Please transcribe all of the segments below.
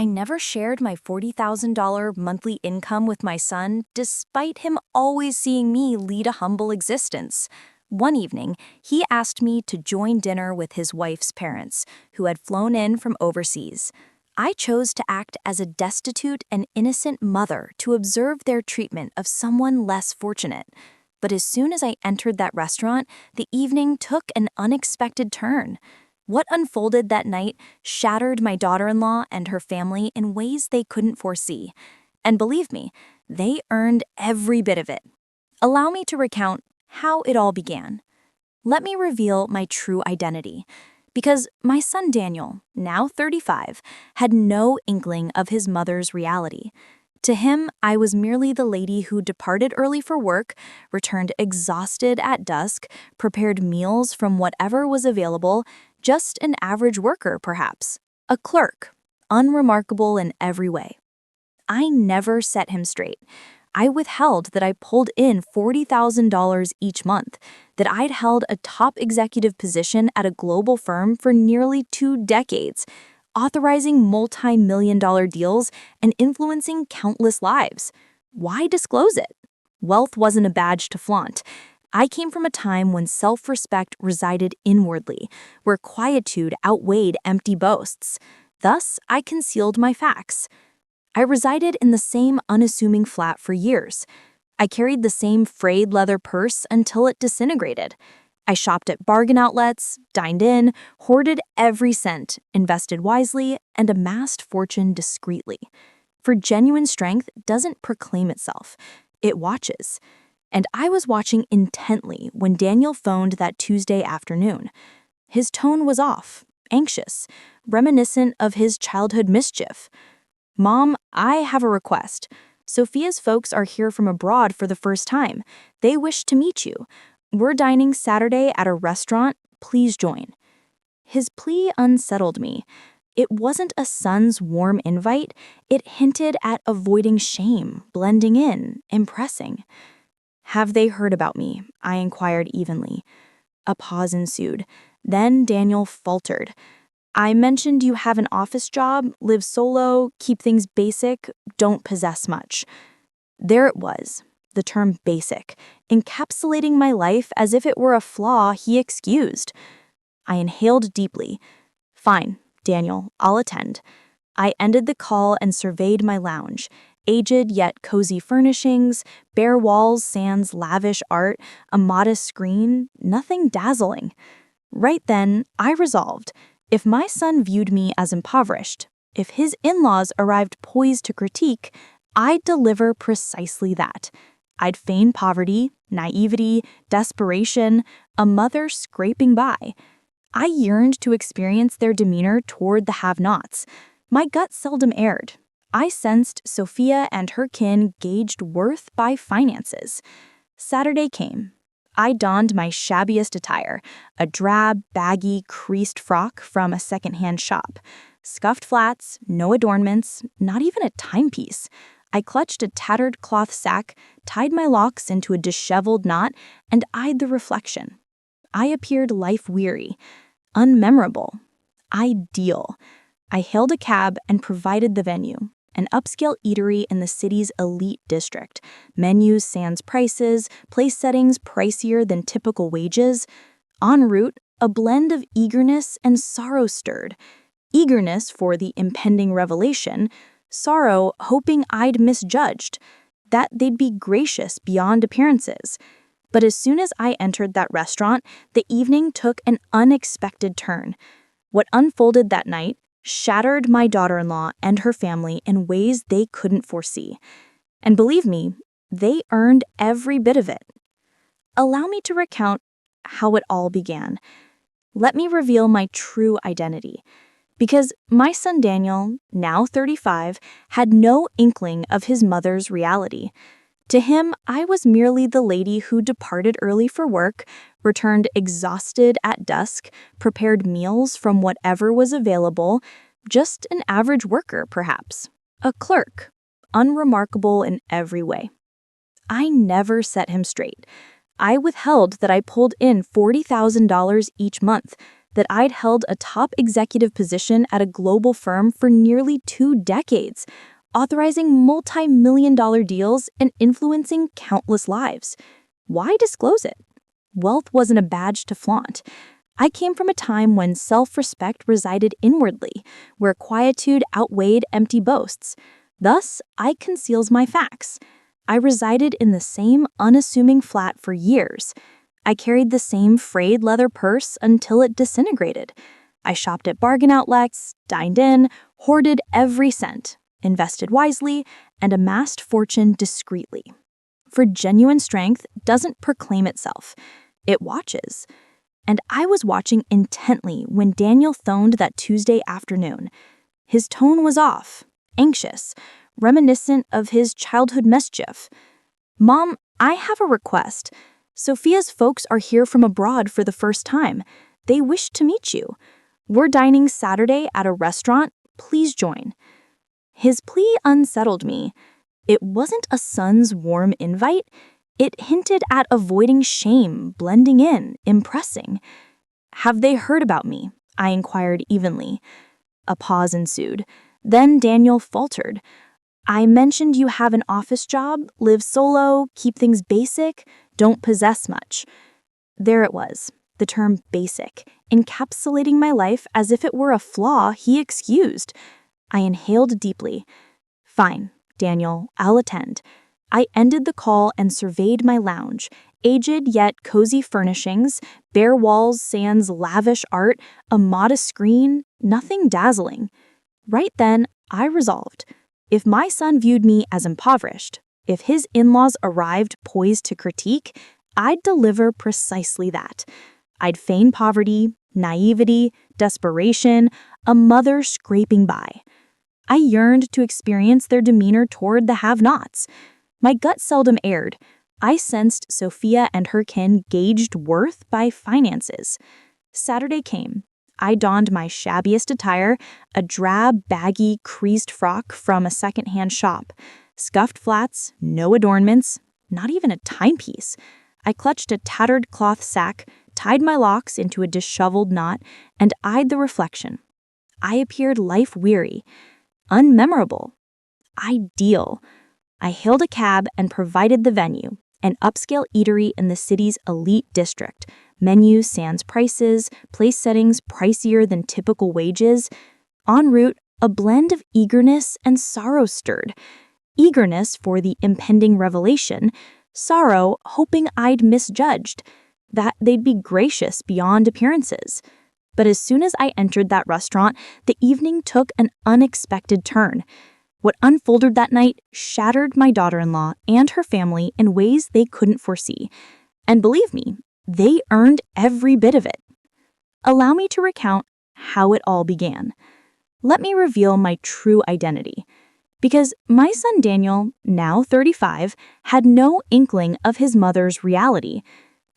I never shared my $40,000 monthly income with my son, despite him always seeing me lead a humble existence. One evening, he asked me to join dinner with his wife's parents, who had flown in from overseas. I chose to act as a destitute and innocent mother to observe their treatment of someone less fortunate. But as soon as I entered that restaurant, the evening took an unexpected turn. What unfolded that night shattered my daughter-in-law and her family in ways they couldn't foresee. And believe me, they earned every bit of it. Allow me to recount how it all began. Let me reveal my true identity. Because my son Daniel, now 35, had no inkling of his mother's reality. To him, I was merely the lady who departed early for work, returned exhausted at dusk, prepared meals from whatever was available, just an average worker, perhaps. A clerk, unremarkable in every way. I never set him straight. I withheld that I pulled in $40,000 each month, that I'd held a top executive position at a global firm for nearly 2 decades, authorizing multi-million-dollar deals and influencing countless lives. Why disclose it? Wealth wasn't a badge to flaunt. I came from a time when self-respect resided inwardly, where quietude outweighed empty boasts. Thus, I concealed my facts. I resided in the same unassuming flat for years. I carried the same frayed leather purse until it disintegrated. I shopped at bargain outlets, dined in, hoarded every cent, invested wisely, and amassed fortune discreetly. For genuine strength doesn't proclaim itself, it watches. And I was watching intently when Daniel phoned that Tuesday afternoon. His tone was off, anxious, reminiscent of his childhood mischief. "Mom, I have a request. Sophia's folks are here from abroad for the first time. They wish to meet you. We're dining Saturday at a restaurant. Please join." His plea unsettled me. It wasn't a son's warm invite. It hinted at avoiding shame, blending in, impressing. "Have they heard about me?" I inquired evenly. A pause ensued. Then Daniel faltered. "I mentioned you have an office job, live solo, keep things basic, don't possess much." There it was, the term basic, encapsulating my life as if it were a flaw he excused. I inhaled deeply. "Fine, Daniel, I'll attend." I ended the call and surveyed my lounge. Aged yet cozy furnishings, bare walls sans lavish art, a modest screen, nothing dazzling. Right then, I resolved, if my son viewed me as impoverished, if his in-laws arrived poised to critique, I'd deliver precisely that. I'd feign poverty, naivety, desperation, a mother scraping by. I yearned to experience their demeanor toward the have-nots. My gut seldom erred. I sensed Sophia and her kin gauged worth by finances. Saturday came. I donned my shabbiest attire, a drab, baggy, creased frock from a second-hand shop. Scuffed flats, no adornments, not even a timepiece. I clutched a tattered cloth sack, tied my locks into a disheveled knot, and eyed the reflection. I appeared life-weary, unmemorable, ideal. I hailed a cab and provided the venue. An upscale eatery in the city's elite district. Menus sans prices, place settings pricier than typical wages. En route, a blend of eagerness and sorrow stirred. Eagerness for the impending revelation, sorrow hoping I'd misjudged, that they'd be gracious beyond appearances. But as soon as I entered that restaurant, the evening took an unexpected turn. What unfolded that night shattered my daughter-in-law and her family in ways they couldn't foresee. And believe me, they earned every bit of it. Allow me to recount how it all began. Let me reveal my true identity. Because my son Daniel, now 35, had no inkling of his mother's reality. To him, I was merely the lady who departed early for work, returned exhausted at dusk, prepared meals from whatever was available, just an average worker, perhaps. A clerk, unremarkable in every way. I never set him straight. I withheld that I pulled in $40,000 each month, that I'd held a top executive position at a global firm for nearly 2 decades, authorizing multi-million-dollar deals and influencing countless lives. Why disclose it? Wealth wasn't a badge to flaunt. I came from a time when self-respect resided inwardly, where quietude outweighed empty boasts. Thus, I conceals my facts. I resided in the same unassuming flat for years. I carried the same frayed leather purse until it disintegrated. I shopped at bargain outlets, dined in, hoarded every cent, invested wisely, and amassed fortune discreetly. For genuine strength doesn't proclaim itself. It watches. And I was watching intently when Daniel phoned that Tuesday afternoon. His tone was off, anxious, reminiscent of his childhood mischief. "Mom, I have a request. Sophia's folks are here from abroad for the first time. They wish to meet you. We're dining Saturday at a restaurant. Please join." His plea unsettled me. It wasn't a son's warm invite. It hinted at avoiding shame, blending in, impressing. "Have they heard about me?" I inquired evenly. A pause ensued. Then Daniel faltered. "I mentioned you have an office job, live solo, keep things basic, don't possess much." There it was, the term basic, encapsulating my life as if it were a flaw he excused. I inhaled deeply. "Fine, Daniel, I'll attend." I ended the call and surveyed my lounge, aged yet cozy furnishings, bare walls sans lavish art, a modest screen, nothing dazzling. Right then, I resolved. If my son viewed me as impoverished, if his in-laws arrived poised to critique, I'd deliver precisely that. I'd feign poverty, naivety, desperation, a mother scraping by. I yearned to experience their demeanor toward the have-nots. My gut seldom erred. I sensed Sophia and her kin gauged worth by finances. Saturday came. I donned my shabbiest attire, a drab, baggy, creased frock from a second-hand shop. Scuffed flats, no adornments, not even a timepiece. I clutched a tattered cloth sack, tied my locks into a disheveled knot, and eyed the reflection. I appeared life-weary, unmemorable, ideal. I hailed a cab and provided the venue, an upscale eatery in the city's elite district. Menu sans prices, place settings pricier than typical wages. En route, a blend of eagerness and sorrow stirred. Eagerness for the impending revelation, sorrow hoping I'd misjudged, that they'd be gracious beyond appearances. But as soon as I entered that restaurant, the evening took an unexpected turn. What unfolded that night shattered my daughter-in-law and her family in ways they couldn't foresee. And believe me, they earned every bit of it. Allow me to recount how it all began. Let me reveal my true identity. Because my son Daniel, now 35, had no inkling of his mother's reality.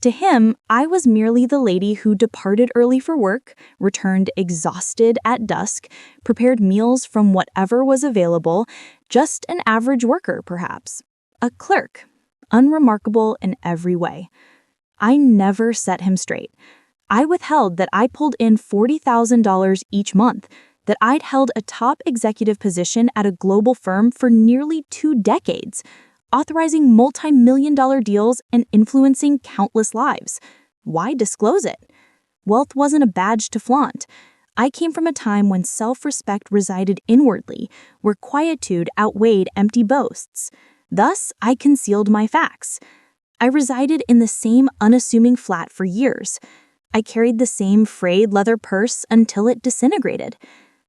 To him, I was merely the lady who departed early for work, returned exhausted at dusk, prepared meals from whatever was available, just an average worker, perhaps. A clerk, unremarkable in every way. I never set him straight. I withheld that I pulled in $40,000 each month, that I'd held a top executive position at a global firm for nearly 2 decades, authorizing multi-million-dollar deals and influencing countless lives. Why disclose it? Wealth wasn't a badge to flaunt. I came from a time when self-respect resided inwardly, where quietude outweighed empty boasts. Thus, I concealed my facts. I resided in the same unassuming flat for years. I carried the same frayed leather purse until it disintegrated.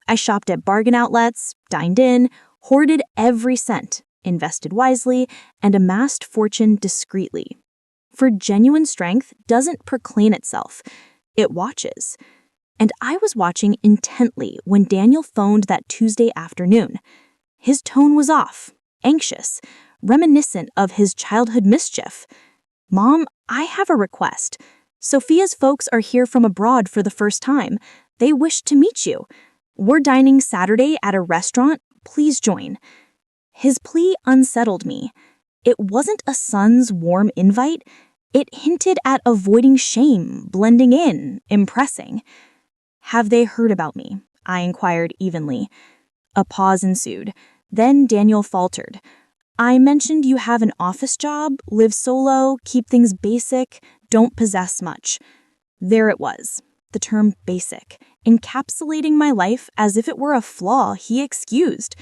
I shopped at bargain outlets, dined in, hoarded every cent, invested wisely, and amassed fortune discreetly. For genuine strength doesn't proclaim itself. It watches. And I was watching intently when Daniel phoned that Tuesday afternoon. His tone was off, anxious, reminiscent of his childhood mischief. "Mom, I have a request. Sophia's folks are here from abroad for the first time. They wish to meet you. We're dining Saturday at a restaurant. Please join." His plea unsettled me. It wasn't a son's warm invite. It hinted at avoiding shame, blending in, impressing. Have they heard about me? I inquired evenly. A pause ensued. Then Daniel faltered. I mentioned you have an office job, live solo, keep things basic, don't possess much. There it was, the term basic, encapsulating my life as if it were a flaw he excused.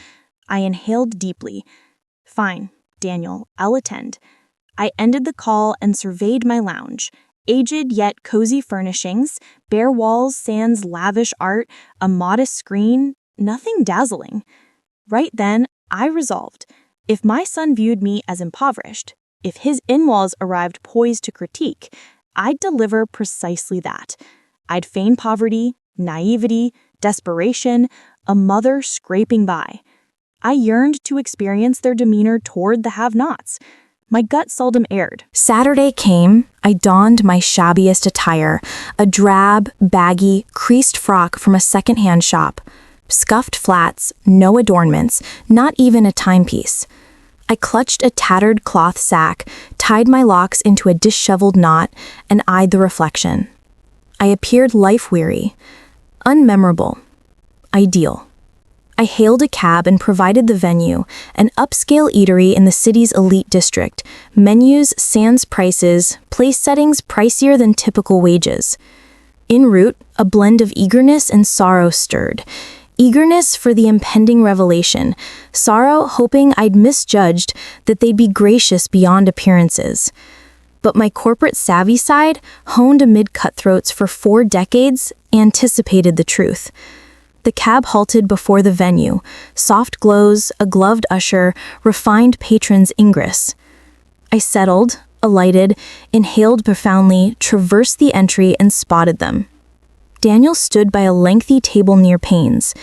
I inhaled deeply. Fine, Daniel, I'll attend. I ended the call and surveyed my lounge. Aged yet cozy furnishings, bare walls sans lavish art, a modest screen, nothing dazzling. Right then, I resolved. If my son viewed me as impoverished, if his in-laws arrived poised to critique, I'd deliver precisely that. I'd feign poverty, naivety, desperation, a mother scraping by. I yearned to experience their demeanor toward the have-nots. My gut seldom erred. Saturday came, I donned my shabbiest attire, a drab, baggy, creased frock from a second-hand shop. Scuffed flats, no adornments, not even a timepiece. I clutched a tattered cloth sack, tied my locks into a disheveled knot, and eyed the reflection. I appeared life-weary, unmemorable, ideal. I hailed a cab and provided the venue, an upscale eatery in the city's elite district, menus sans prices, place settings pricier than typical wages. En route, a blend of eagerness and sorrow stirred. Eagerness for the impending revelation, sorrow hoping I'd misjudged that they'd be gracious beyond appearances. But my corporate savvy side, honed amid cutthroats for 4 decades, anticipated the truth. The cab halted before the venue, soft glows, a gloved usher, refined patrons ingress. I settled, alighted, inhaled profoundly, traversed the entry and spotted them. Daniel stood by a lengthy table near panes.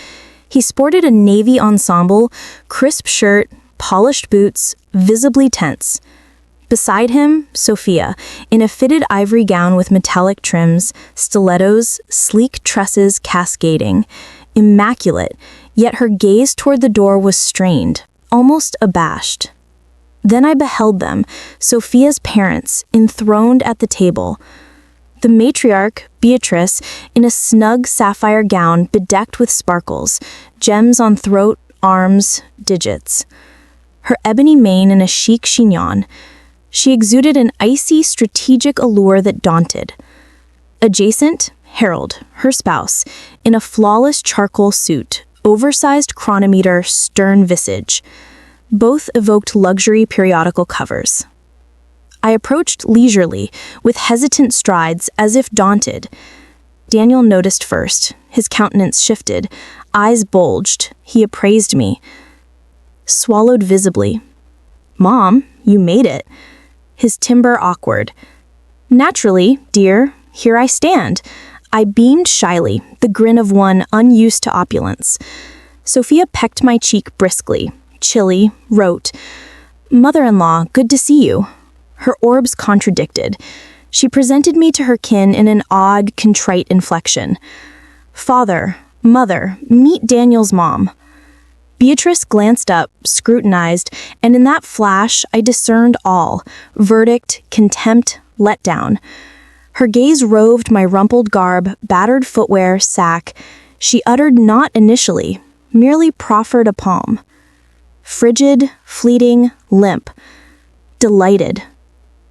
He sported a navy ensemble, crisp shirt, polished boots, visibly tense. Beside him, Sophia, in a fitted ivory gown with metallic trims, stilettos, sleek tresses cascading. Immaculate, yet her gaze toward the door was strained, almost abashed. Then I beheld them, Sophia's parents, enthroned at the table. The matriarch, Beatrice, in a snug sapphire gown bedecked with sparkles, gems on throat, arms, digits. Her ebony mane in a chic chignon. She exuded an icy, strategic allure that daunted. Adjacent, Harold, her spouse, in a flawless charcoal suit, oversized chronometer, stern visage. Both evoked luxury periodical covers. I approached leisurely, with hesitant strides, as if daunted. Daniel noticed first. His countenance shifted. Eyes bulged. He appraised me. Swallowed visibly. "Mom, you made it." His timbre awkward. "Naturally, dear, here I stand." I beamed shyly, the grin of one unused to opulence. Sophia pecked my cheek briskly, chilly, wrote, "Mother-in-law, good to see you." Her orbs contradicted. She presented me to her kin in an odd, contrite inflection. "Father, mother, meet Daniel's mom." Beatrice glanced up, scrutinized, and in that flash I discerned all: verdict, contempt, letdown. Her gaze roved my rumpled garb, battered footwear, sack. She uttered not initially, merely proffered a palm. Frigid, fleeting, limp. Delighted.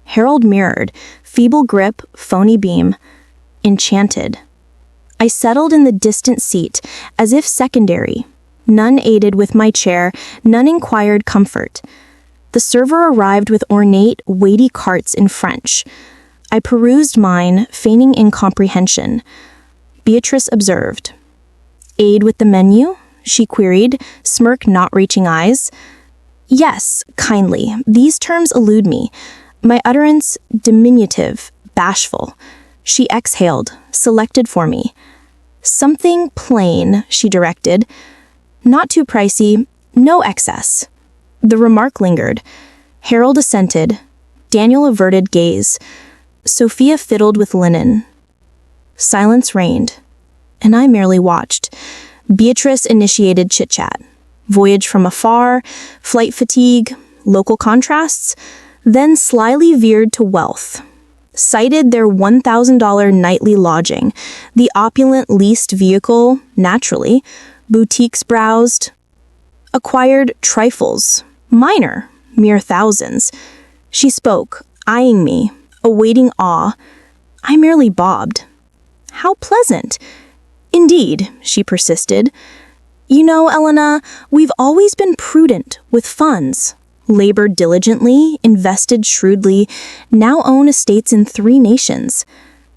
Harold mirrored, feeble grip, phony beam. Enchanted. I settled in the distant seat, as if secondary. None aided with my chair, none inquired comfort. The server arrived with ornate, weighty carts in French. I perused mine, feigning incomprehension. Beatrice observed. "Aid with the menu?" she queried, smirk not reaching eyes. "Yes, kindly. These terms elude me. My utterance, diminutive, bashful." She exhaled, selected for me. "Something plain," she directed. "Not too pricey, no excess." The remark lingered. Harold assented. Daniel averted gaze. Sophia fiddled with linen. Silence reigned, and I merely watched. Beatrice initiated chit-chat. Voyage from afar, flight fatigue, local contrasts, then slyly veered to wealth. cited their $1,000 nightly lodging, the opulent leased vehicle, naturally, boutiques browsed, acquired trifles, minor, mere thousands. She spoke, eyeing me, awaiting awe. I merely bobbed. How pleasant. Indeed, she persisted. You know, Elena, we've always been prudent with funds. Labored diligently, invested shrewdly, now own estates in 3 nations.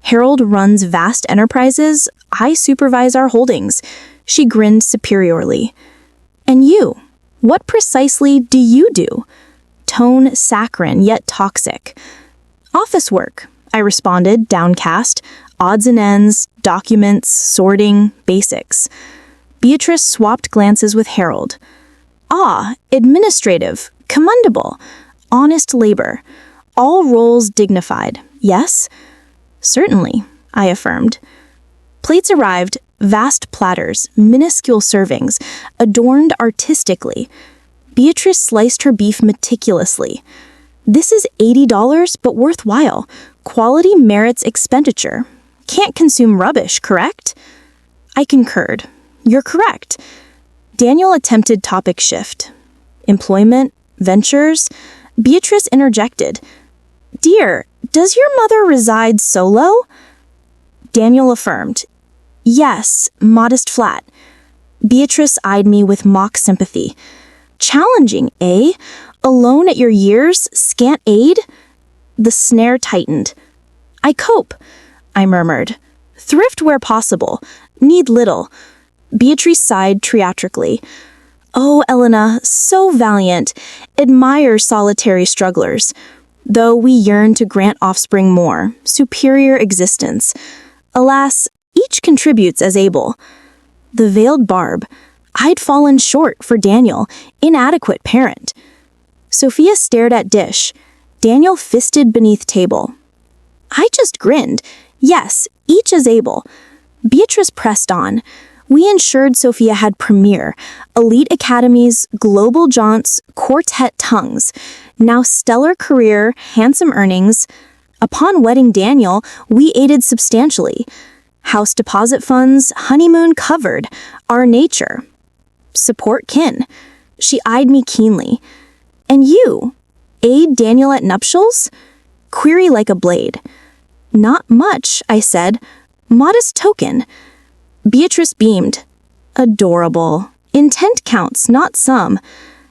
Harold runs vast enterprises, I supervise our holdings. She grinned superiorly. And you, what precisely do you do? Tone saccharine yet toxic. Office work, I responded, downcast. Odds and ends, documents, sorting, basics. Beatrice swapped glances with Harold. Ah, administrative, commendable, honest labor. All roles dignified, yes? Certainly, I affirmed. Plates arrived, vast platters, minuscule servings, adorned artistically. Beatrice sliced her beef meticulously. This is $80, but worthwhile. Quality merits expenditure. Can't consume rubbish, correct? I concurred. You're correct. Daniel attempted topic shift. Employment, ventures. Beatrice interjected. Dear, does your mother reside solo? Daniel affirmed. Yes, modest flat. Beatrice eyed me with mock sympathy. Challenging, eh? Alone at your years, scant aid? The snare tightened. I cope, I murmured. Thrift where possible. Need little. Beatrice sighed theatrically. Oh, Elena, so valiant. Admire solitary strugglers. Though we yearn to grant offspring more, superior existence. Alas, each contributes as able. The veiled barb. I'd fallen short for Daniel, inadequate parent. Sophia stared at dish. Daniel fisted beneath table. I just grinned. Yes, each as able. Beatrice pressed on. We ensured Sophia had premier, elite academies, global jaunts, quartet tongues. Now stellar career, handsome earnings. Upon wedding Daniel, we aided substantially. House deposit funds, honeymoon covered, our nature. Support kin. She eyed me keenly. And you? Aid Daniel at nuptials? Query like a blade. Not much, I said. Modest token. Beatrice beamed. Adorable. Intent counts, not some.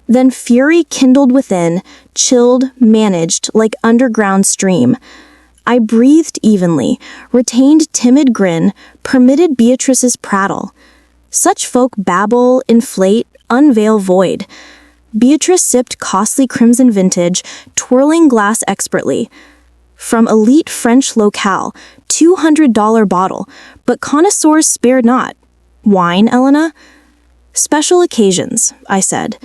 Then fury kindled within, chilled, managed like underground stream. I breathed evenly, retained timid grin, permitted Beatrice's prattle. Such folk babble, inflate, unveil void. Beatrice sipped costly crimson vintage, twirling glass expertly. From elite French locale, $200 bottle, but connoisseurs spared not. Wine, Elena? Special occasions, I said.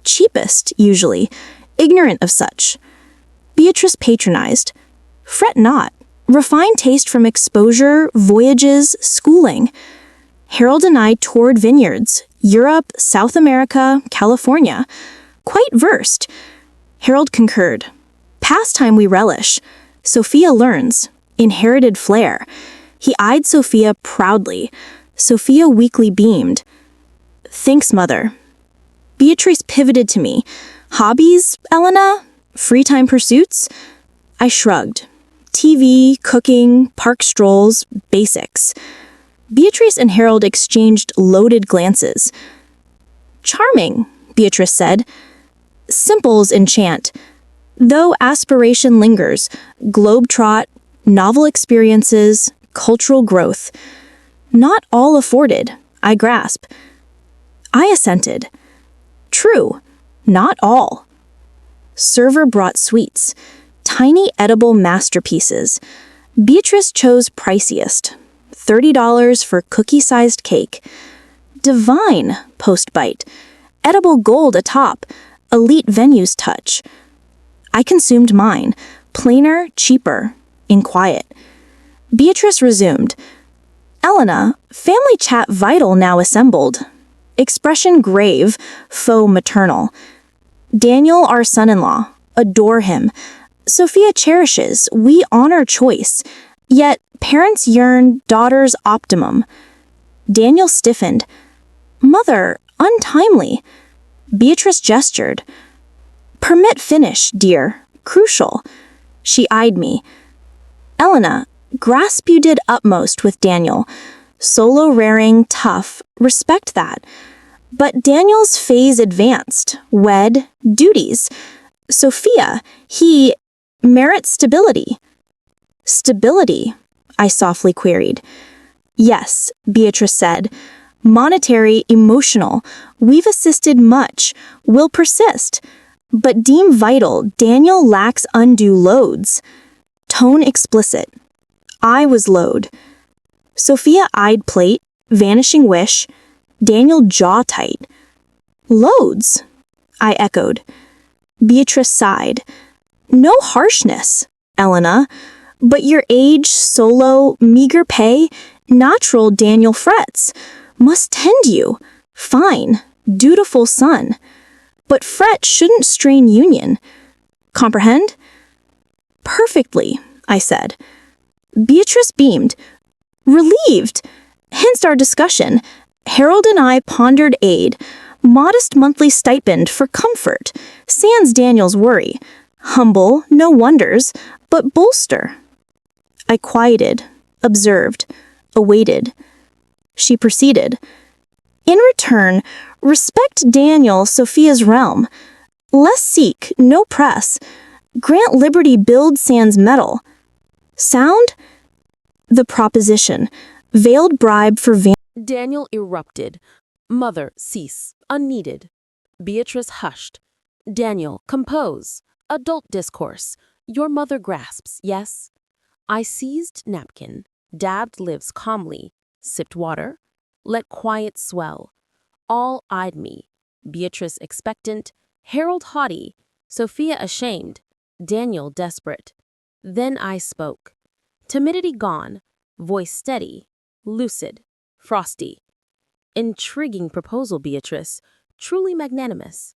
Cheapest, usually, ignorant of such. Beatrice patronized. Fret not. Refined taste from exposure, voyages, schooling. Harold and I toured vineyards, Europe, South America, California. Quite versed. Harold concurred. Pastime we relish. Sophia learns. Inherited flair. He eyed Sophia proudly. Sophia weakly beamed. Thanks, mother. Beatrice pivoted to me. Hobbies, Elena? Free time pursuits? I shrugged. TV, cooking, park strolls, basics. Beatrice and Harold exchanged loaded glances. Charming, Beatrice said. Simples enchant. Though aspiration lingers, globetrot, novel experiences, cultural growth. Not all afforded, I grasp. I assented. True, not all. Server brought sweets, tiny edible masterpieces. Beatrice chose priciest, $30 for cookie-sized cake. Divine post-bite, edible gold atop, elite venues touch. I consumed mine, plainer, cheaper, in quiet. Beatrice resumed. Elena, family chat vital now assembled. Expression grave, faux maternal. Daniel, our son-in-law, adore him. Sophia cherishes, we honor choice. Yet parents yearn, daughters optimum. Daniel stiffened. Mother, untimely. Beatrice gestured. Permit finish, dear. Crucial. She eyed me. Elena, grasp you did utmost with Daniel. Solo raring, tough, respect that. But Daniel's phase advanced, wed, duties. Sophia, he merits stability. Stability? I softly queried. Yes, Beatrice said. Monetary, emotional. We've assisted much, will persist. But deem vital, Daniel lacks undue loads. Tone explicit. I was load. Sophia eyed plate, vanishing wish. Daniel jaw tight. Loads, I echoed. Beatrice sighed. No harshness, Elena. But your age, solo, meager pay, natural Daniel frets. Must tend you. Fine, dutiful son. But fret shouldn't strain union. Comprehend? Perfectly, I said. Beatrice beamed. Relieved. Hence our discussion. Harold and I pondered aid. Modest monthly stipend for comfort. Sans Daniel's worry. Humble, no wonders, but bolster. I quieted, observed, awaited. She proceeded. In return, respect Daniel, Sophia's realm. Less seek, no press. Grant liberty build sans metal. Sound? The proposition. Veiled bribe for Daniel erupted. Mother, cease. Unneeded. Beatrice hushed. Daniel, compose. Adult discourse. Your mother grasps, yes? I seized napkin, dabbed lips calmly, sipped water, let quiet swell. All eyed me. Beatrice expectant, Harold haughty, Sophia ashamed, Daniel desperate. Then I spoke. Timidity gone, voice steady, lucid, frosty. Intriguing proposal, Beatrice, truly magnanimous.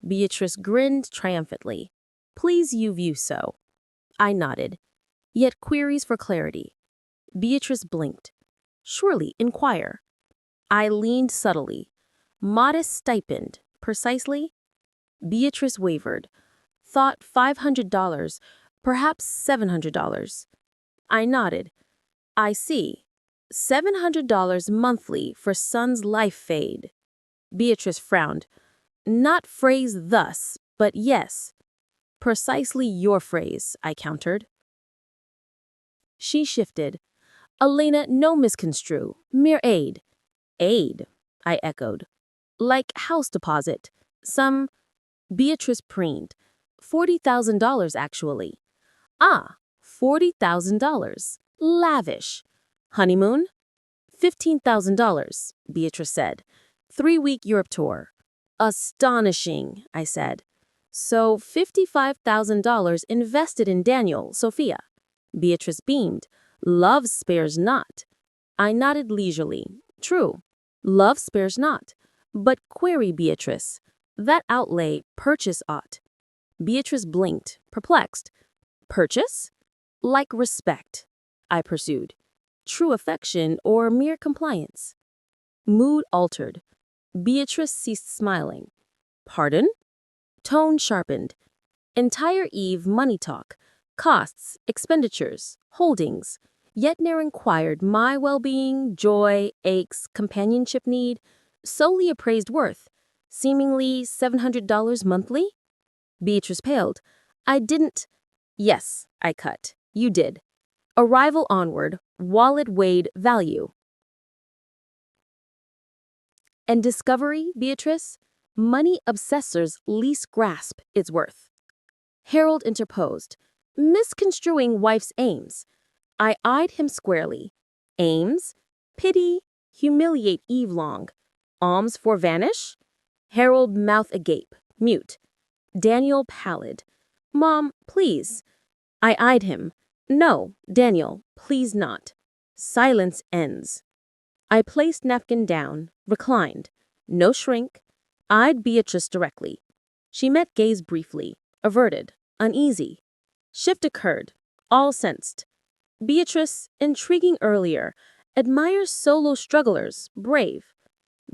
Beatrice grinned triumphantly. Please you view so. I nodded. Yet queries for clarity. Beatrice blinked. Surely, inquire. I leaned subtly. Modest stipend, precisely? Beatrice wavered. Thought $500, perhaps $700. I nodded. I see. $700 monthly for son's life fade. Beatrice frowned. Not phrased thus, but yes. Precisely your phrase, I countered. She shifted. Elena, no misconstrue. Mere aid. Aid, I echoed. Like house deposit. Some. Beatrice preened. $40,000 actually. Ah, $40,000. Lavish. Honeymoon? $15,000, Beatrice said. 3-week Europe tour. Astonishing, I said. So $55,000 invested in Daniel, Sophia. Beatrice beamed. Love spares not. I nodded leisurely. True. Love spares not. But query, Beatrice. That outlay purchase ought. Beatrice blinked, perplexed. Purchase? Like respect, I pursued. True affection or mere compliance? Mood altered. Beatrice ceased smiling. Pardon? Tone sharpened. Entire eve money talk. Costs, expenditures, holdings. Yet ne'er inquired my well-being, joy, aches, companionship need. Solely appraised worth. Seemingly $700 monthly? Beatrice paled. I didn't. Yes, I cut. You did. Arrival onward, wallet weighed value. And discovery, Beatrice? Money obsessors least grasp its worth. Harold interposed, misconstruing wife's aims. I eyed him squarely. Aims? Pity, humiliate eve long. Alms for vanish? Harold mouth agape, mute. Daniel pallid. Mom, please. I eyed him. No, Daniel, please not. Silence ends. I placed napkin down, reclined. No shrink. Eyed Beatrice directly. She met gaze briefly, averted, uneasy. Shift occurred, all sensed. Beatrice, intriguing earlier, admires solo strugglers, brave.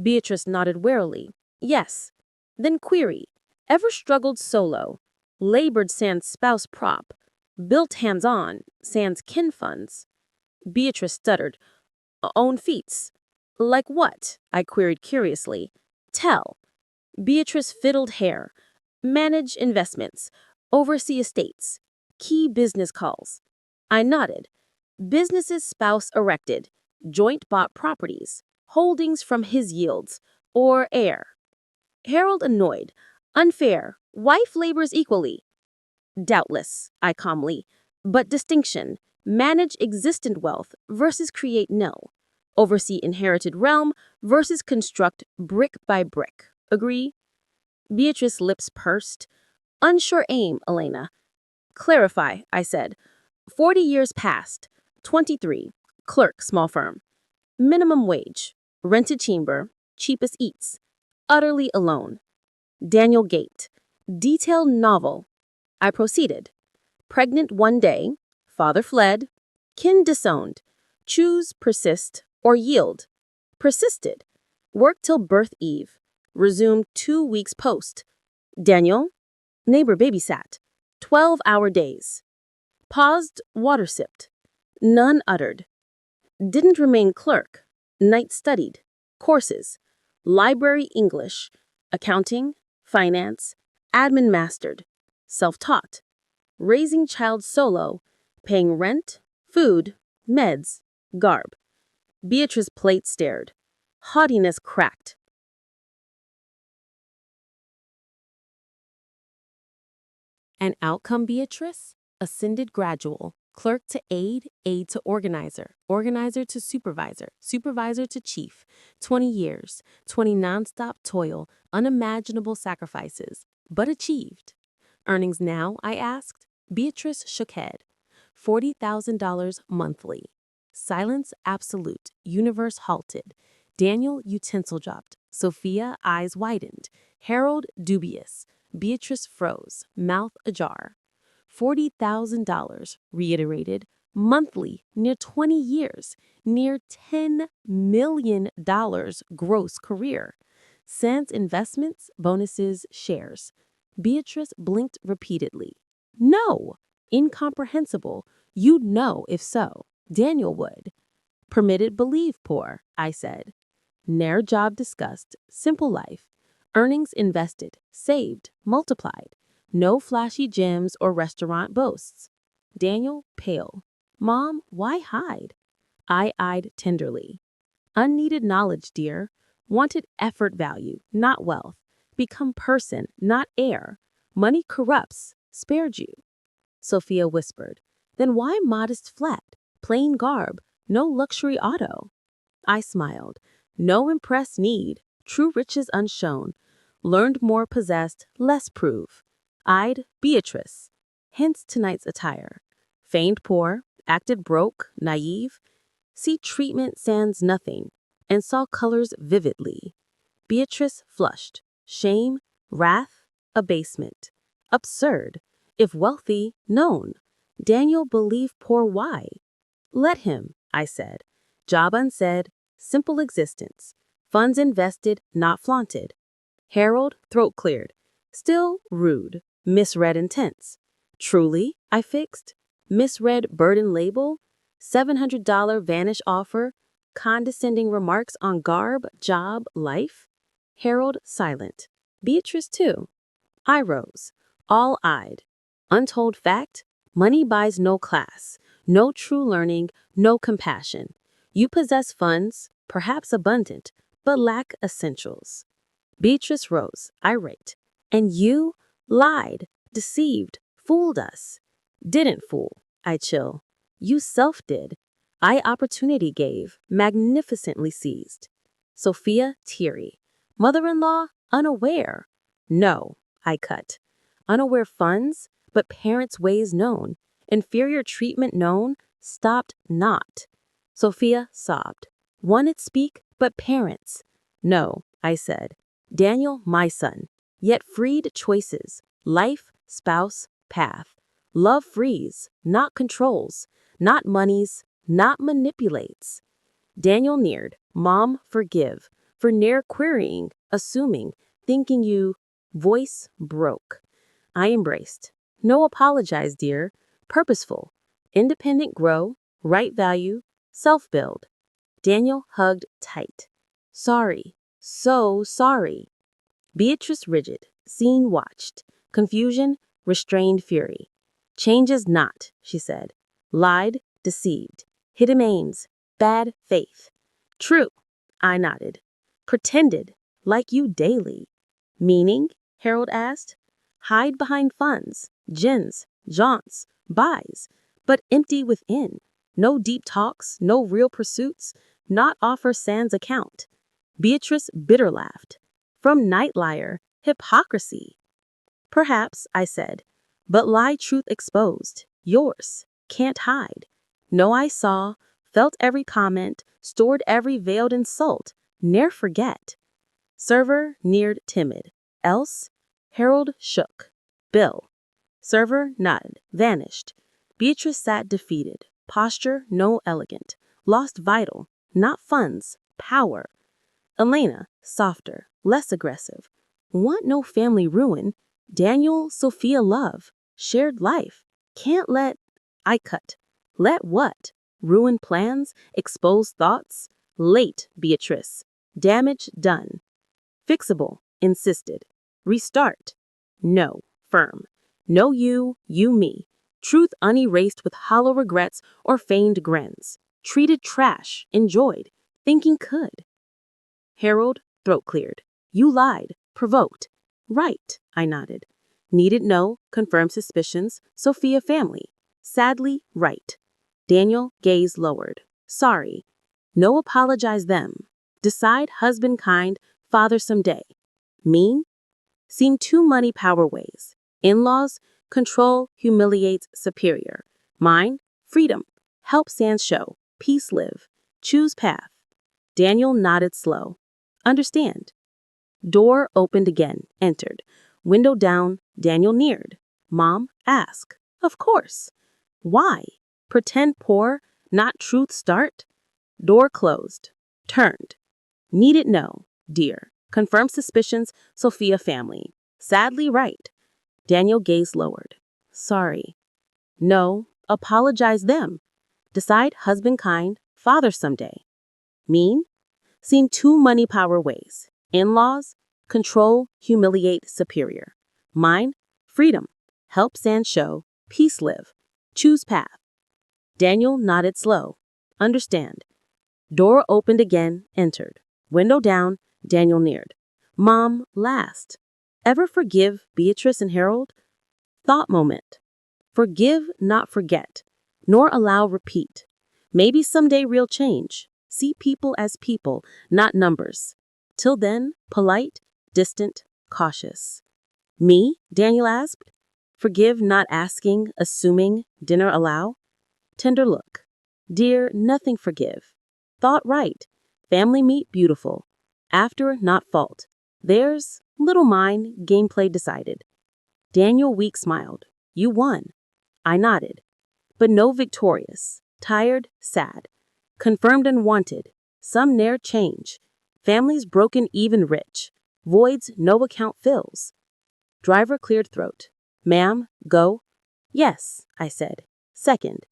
Beatrice nodded warily. Yes. Then query. Ever struggled solo? Labored sans spouse prop. Built hands-on, sans kin funds. Beatrice stuttered. Own feats. Like what? I queried curiously. Tell. Beatrice fiddled hair. Manage investments. Oversee estates. Key business calls. I nodded. Businesses spouse erected. Joint bought properties. Holdings from his yields. Or heir. Harold annoyed. Unfair. Wife labors equally. Doubtless, I calmly. But distinction. Manage existent wealth versus create nil. Oversee inherited realm versus construct brick by brick. Agree? Beatrice's lips pursed. Unsure aim, Elena. Clarify, I said. 40 years past. 23. Clerk, small firm. Minimum wage. Rented chamber. Cheapest eats. Utterly alone. Daniel Gate. Detailed novel. I proceeded. Pregnant one day. Father fled. Kin disowned. Choose, persist, or yield. Persisted. Worked till birth eve. Resumed 2 weeks post. Daniel. Neighbor babysat. 12-hour days. Paused, water sipped. None uttered. Didn't remain clerk. Night studied. Courses. Library English. Accounting. Finance. Admin mastered. Self-taught. Raising child solo. Paying rent. Food. Meds. Garb. Beatrice's plate stared. Haughtiness cracked. And outcome, Beatrice? Ascended gradual. Clerk to aide, aide to organizer, organizer to supervisor, supervisor to chief. 20 years, 20 nonstop toil, unimaginable sacrifices, but achieved. Earnings now, I asked. Beatrice shook head. $40,000 monthly. Silence absolute, universe halted. Daniel utensil dropped. Sophia eyes widened. Harold dubious. Beatrice froze, mouth ajar. $40,000, reiterated, monthly, near 20 years, near $10 million gross career. Sans investments, bonuses, shares. Beatrice blinked repeatedly. No! Incomprehensible. You'd know if so. Daniel would. Permitted believe poor, I said. Ne'er job discussed, simple life. Earnings invested, saved, multiplied. No flashy gyms or restaurant boasts. Daniel, pale. Mom, why hide? I eyed tenderly. Unneeded knowledge, dear. Wanted effort value, not wealth. Become person, not heir. Money corrupts. Spared you. Sophia whispered. Then why modest flat? Plain garb, no luxury auto. I smiled. No impress need. True riches unshown. Learned more possessed, less prove. Eyed Beatrice. Hence tonight's attire. Feigned poor, acted broke, naive. See treatment sans nothing, and saw colors vividly. Beatrice flushed. Shame, wrath, abasement. Absurd. If wealthy, known. Daniel believed poor why? Let him, I said. Job unsaid, simple existence. Funds invested, not flaunted. Harold, throat cleared. Still rude. Misread intents. Truly, I fixed. Misread burden label. $700 vanish offer. Condescending remarks on garb, job, life. Harold silent. Beatrice too. I rose. All-eyed. Untold fact, money buys no class. No true learning, no compassion. You possess funds, perhaps abundant, but lack essentials. Beatrice rose, irate. And you lied, deceived, fooled us. Didn't fool, I chill. You self did. I opportunity gave, magnificently seized. Sophia teary. Mother-in-law unaware. No, I cut. Unaware funds, but parents' ways known. Inferior treatment known, stopped not. Sophia sobbed. Wanted speak, but parents. No, I said. Daniel, my son, yet freed choices, life, spouse, path. Love frees, not controls, not monies, not manipulates. Daniel neared, Mom, forgive, for near querying, assuming, thinking you, voice broke. I embraced. No apologize, dear. Purposeful. Independent grow, right value, self-build. Daniel hugged tight. Sorry. So sorry. Beatrice rigid, scene watched. Confusion, restrained fury. Changes not, she said. Lied, deceived. Hidden aims, bad faith. True, I nodded. Pretended, like you daily. Meaning? Harold asked. Hide behind funds, gins, jaunts, buys, but empty within. No deep talks, no real pursuits, not offer sans account. Beatrice bitter laughed. From night liar, hypocrisy. Perhaps, I said, but lie truth exposed. Yours, can't hide. Know I saw, felt every comment, stored every veiled insult, ne'er forget. Server neared timid. Else? Harold shook. Bill. Server nodded, vanished. Beatrice sat defeated. Posture no elegant. Lost vital, not funds, power. Elena, softer, less aggressive. Want no family ruin. Daniel, Sophia love. Shared life. Can't let. I cut. Let what? Ruin plans? Expose thoughts? Late, Beatrice. Damage done. Fixable, insisted. Restart. No, firm. No you, you me. Truth unerased with hollow regrets or feigned grins. Treated trash, enjoyed, thinking could. Harold, throat cleared. You lied, provoked. Right, I nodded. Needed no, confirmed suspicions, Sophia family. Sadly, right. Daniel, gaze lowered. Sorry. No apologize them. Decide husband kind, father someday. Mean? Seem too money power ways. In-laws, control, humiliates, superior. Mine, freedom. Help sans show, peace live. Choose path. Daniel nodded slow. Understand. Door opened again, entered. Window down, Daniel neared. Mom, ask. Of course. Why? Pretend poor, not truth start? Door closed. Turned. Needed no, dear. Confirmed suspicions, Sophia family. Sadly right. Daniel gaze lowered. Sorry. No, apologize them. Decide husband kind, father someday. Mean? Seen two money power ways. In-laws, control, humiliate, superior. Mine, freedom, help sans show, peace live. Choose path. Daniel nodded slow. Understand. Door opened again, entered. Window down, Daniel neared. Mom, last. Ever forgive Beatrice and Harold? Thought moment. Forgive, not forget, nor allow repeat. Maybe someday real change. See people as people, not numbers. Till then, polite, distant, cautious. Me? Daniel asked. Forgive, not asking, assuming, dinner allow? Tender look. Dear, nothing forgive. Thought right. Family meet beautiful. After, not fault. Theirs, little mine, gameplay decided. Daniel weak smiled. You won. I nodded. But no victorious. Tired, sad. Confirmed unwanted. Some ne'er change. Families broken even rich. Voids no account fills. Driver cleared throat. Ma'am, go? Yes, I said. Second.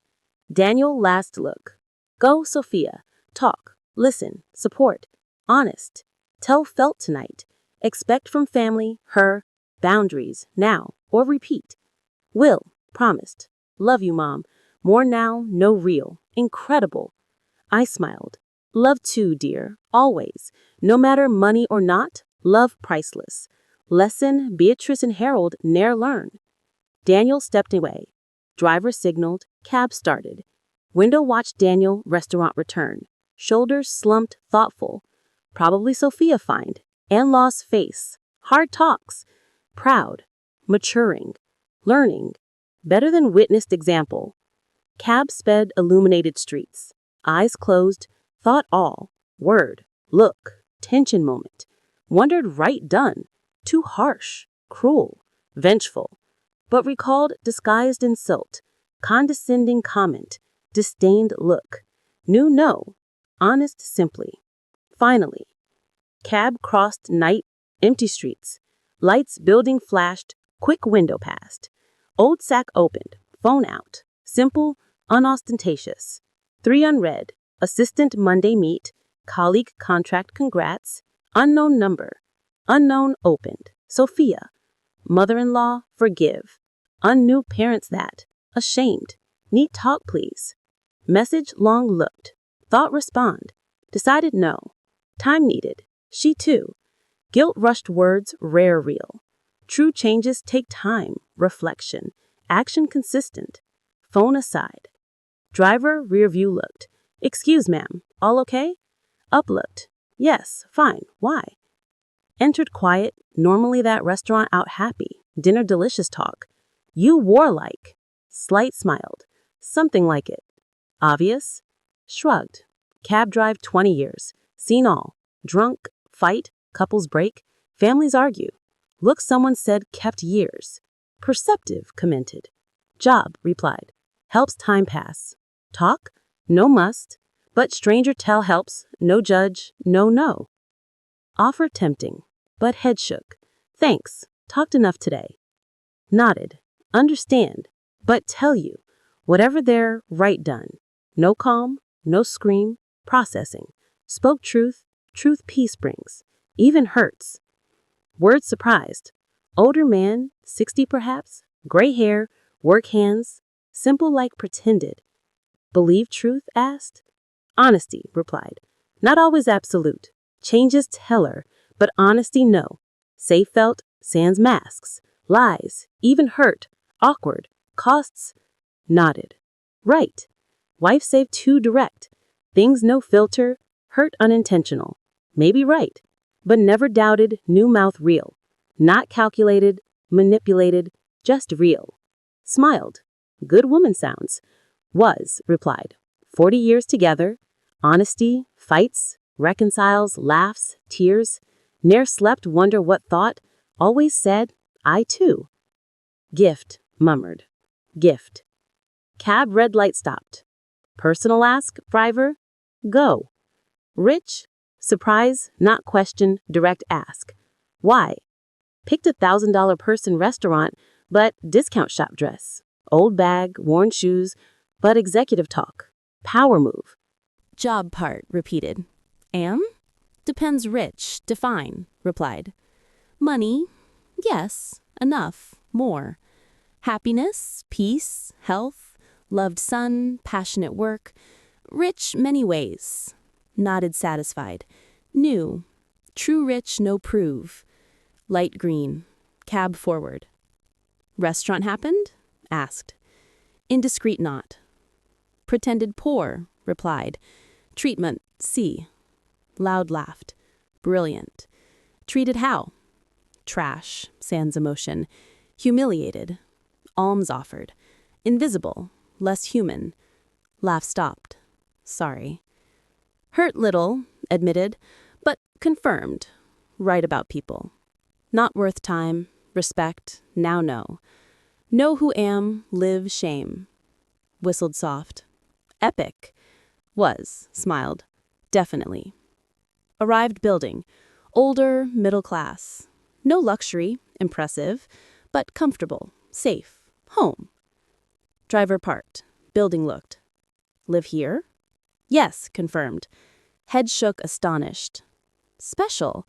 Daniel last look. Go, Sophia. Talk, listen, support, honest. Tell felt tonight. Expect from family, her, boundaries, now, or repeat. Will, promised. Love you, Mom. More now, no real. Incredible. I smiled. Love too, dear, always. No matter money or not, love priceless. Lesson Beatrice and Harold ne'er learn. Daniel stepped away. Driver signaled, cab started. Window watched Daniel, restaurant return. Shoulders slumped, thoughtful. Probably Sophia find. And lost face. Hard talks. Proud. Maturing. Learning. Better than witnessed example. Cab sped illuminated streets. Eyes closed. Thought all. Word. Look. Tension moment. Wondered right done. Too harsh. Cruel. Vengeful. but recalled disguised insult, condescending comment, disdained look. Knew no, honest simply. Finally, cab crossed night, empty streets. Lights building flashed, quick window passed. Old sack opened, phone out. Simple, unostentatious. 3 unread, assistant Monday meet, colleague contract congrats, unknown number. Unknown opened. Sophia. Mother-in-law, forgive. Unknew parents that. Ashamed. Need talk please. Message long looked. Thought respond. Decided no. Time needed. She too. Guilt rushed words rare real. True changes take time, reflection, action consistent. Phone aside. Driver rear view looked. Excuse ma'am, all okay? Up looked. Yes, fine, why? Entered quiet, normally that restaurant out happy, dinner delicious talk. You warlike. Slight smiled. Something like it. Obvious? Shrugged. Cab drive 20 years. Seen all. Drunk, fight, couples break, families argue. Look someone said kept years. Perceptive, commented. Job, replied. Helps time pass. Talk? No must. But stranger tell helps, no judge, no. Offer tempting, but head shook. Thanks, talked enough today. Nodded. Understand, but tell you, whatever there, right done. No calm, no scream, processing. Spoke truth, truth peace brings. Even hurts. Word surprised. Older man, 60 perhaps, gray hair, work hands, simple like pretended. Believe truth, asked? Honesty, replied. Not always absolute. Changes teller, but honesty no. Safe felt, sans masks. Lies, even hurt, awkward, costs. Nodded. Right. Wife saved too direct. Things no filter, hurt unintentional. Maybe right, but never doubted, new mouth real. Not calculated, manipulated, just real. Smiled. Good woman sounds. Was, replied. 40 years together. Honesty, fights, reconciles, laughs, tears. Ne'er slept, wonder what thought. Always said, I too. Gift, murmured. Gift. Cab red light stopped. Personal ask, driver? Go. Rich? Surprise, not question, direct ask. Why? Picked $1,000 person restaurant, but discount shop dress. Old bag, worn shoes, but executive talk. Power move. Job part, repeated. Am? Depends rich, define, replied. Money? Yes, enough, more. Happiness, peace, health, loved son, passionate work. Rich many ways. Nodded satisfied. New. True rich no prove. Light green. Cab forward. Restaurant happened? Asked. Indiscreet not. Pretended poor, replied. Treatment, see. Loud laughed. Brilliant. Treated how? Trash, sans emotion. Humiliated. Alms offered. Invisible, less human. Laugh stopped. Sorry. Hurt little, admitted, but confirmed. Right about people. Not worth time, respect, now know. Know who am, live shame. Whistled soft. Epic. Was, smiled. Definitely. Arrived building. Older, middle class. No luxury, impressive, but comfortable, safe, home. Driver parked. Building looked. Live here? Yes, confirmed. Head shook astonished. Special.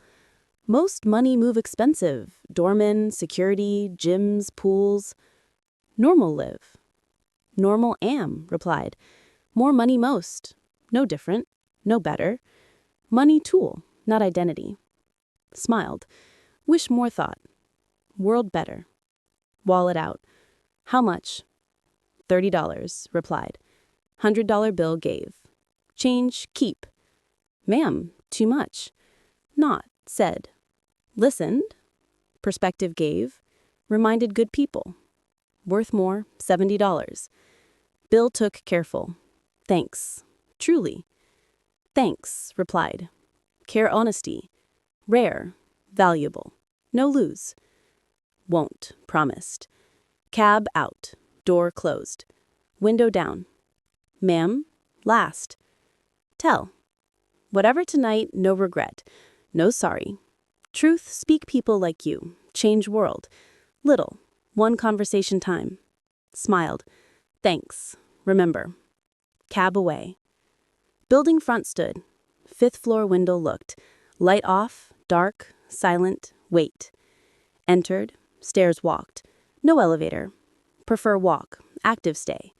Most money move expensive. Doorman, security, gyms, pools. Normal live. Normal am, replied. More money most. No different. No better. Money tool, not identity. Smiled. Wish more thought. World better. Wallet out. How much? $30, replied. $100 bill gave. Change, keep. Ma'am, too much. Not, said. Listened. Perspective gave. Reminded good people. Worth more, $70. Bill took careful. Thanks. Truly. Thanks, replied. Care honesty. Rare. Valuable. No lose. Won't, promised. Cab out. Door closed. Window down. Ma'am, last. Tell. Whatever tonight, no regret. No sorry. Truth speak people like you. Change world. Little. One conversation time. Smiled. Thanks. Remember. Cab away. Building front stood. Fifth floor window looked. Light off, dark, silent, wait. Entered. Stairs walked. No elevator. Prefer walk. Active stay.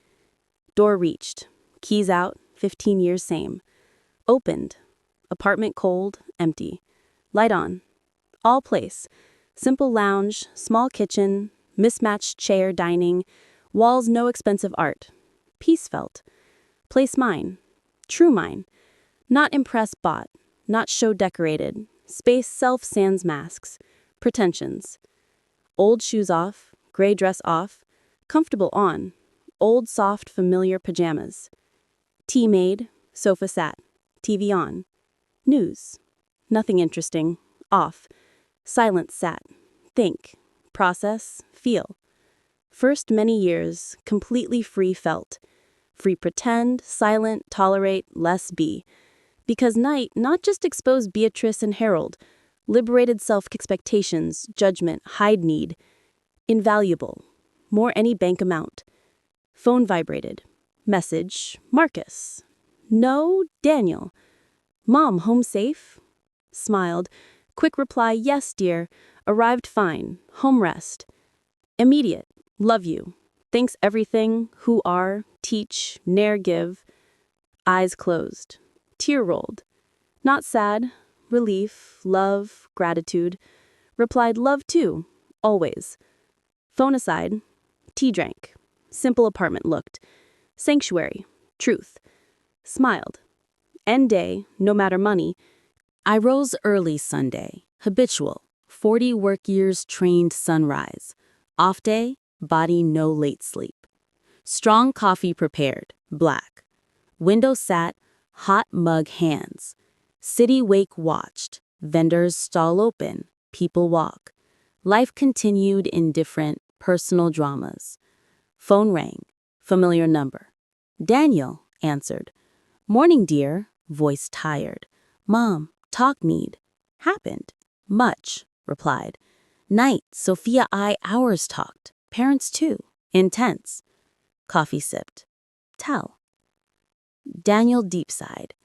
Door reached. Keys out. 15 years same. Opened. Apartment cold, empty. Light on. All place. Simple lounge, small kitchen, mismatched chair dining, walls no expensive art. Peace felt. Place mine. True mine. Not impress bought. Not show decorated. Space self sans masks. Pretensions. Old shoes off. Gray dress off. Comfortable on. Old soft familiar pajamas. Tea made. Sofa sat. TV on. News. Nothing interesting. Off. Silence sat. Think. Process. Feel. First many years, completely free felt. Free pretend, silent, tolerate, less be. Because night not just exposed Beatrice and Harold, liberated self-expectations, judgment, hide need. Invaluable. More any bank amount. Phone vibrated. Message. Marcus. No, Daniel. Mom, home safe? Smiled. Quick reply, yes, dear. Arrived fine. Home rest. Immediate. Love you. Thanks everything. Who are. Teach. Ne'er give. Eyes closed. Tear rolled. Not sad. Relief. Love. Gratitude. Replied, love too. Always. Phone aside. Tea drank. Simple apartment looked. Sanctuary. Truth. Smiled. End day, no matter money. I rose early Sunday, habitual, 40 work years trained sunrise. Off day, body no late sleep. Strong coffee prepared, black. Window sat, hot mug hands. City wake watched, vendors stall open, people walk. Life continued in different, personal dramas. Phone rang, familiar number. Daniel answered. Morning, dear. Voice tired. Mom, talk need. Happened. Much, replied. Night, Sophia hours talked. Parents too. Intense. Coffee sipped. Tell. Daniel deep sighed.